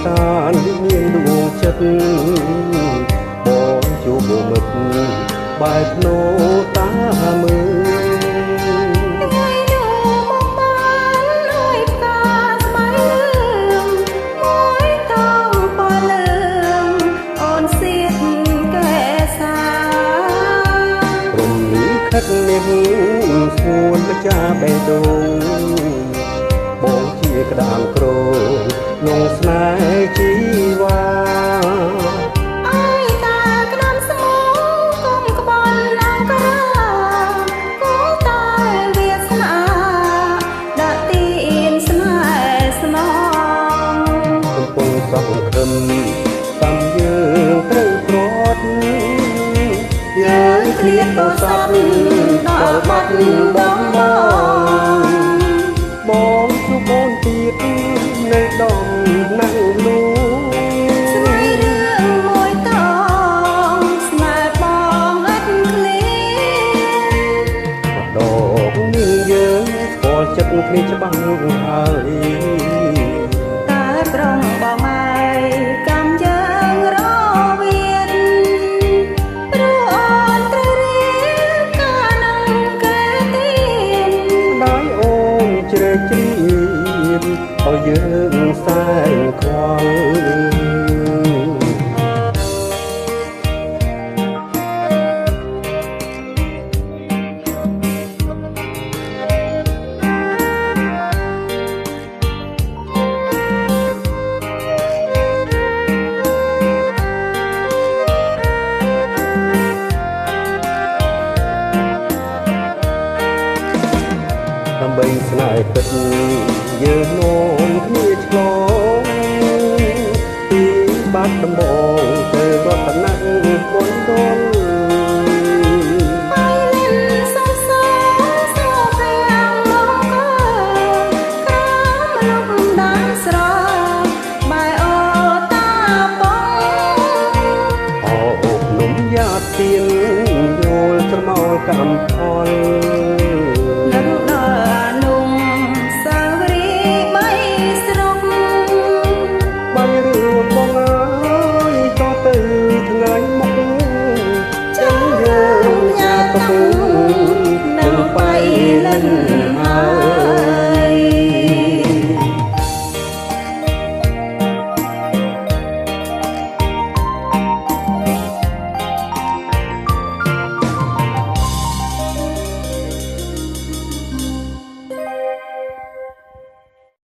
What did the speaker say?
តានមានដួងចិត្តបងជួបមិត្តបែបណូតាមើលថ្ងៃនោះមកបានហើយផ្កាស្បៃលឿងមួយតងពណ៌លឿងអូនសៀតកែសាព្រមនេះខិតនេះស្ពួនម្ចាស់បេះដូងបងជាក្តាមក្រងងស្នេហ៍ជីវ៉ាសង្ឃឹមតាមយើងត្រូវព្រាត់យើងឃ្លាតទៅសពដល់បាត់ដំបងជួបអូនទៀតនៅដំណាំងលូស្រីរឿងមួយតងស្នេហ៍បងឥតឃ្លាដកនាងយើងស្គាល់ចិត្តគ្នាច្បាស់ហើយតែប្រុងបងហើយកំយើងរវៀនព្រោះអូនត្រូវរៀនកាលនឹងកែទៀនដោយអូនជ្រែកជ្រៀមឲ្យយើងសែនខ្វល់ដើម្បីស្នេហ៍ពិតយើងនាំគ្នាឆ្លងពីបាត់ដំបង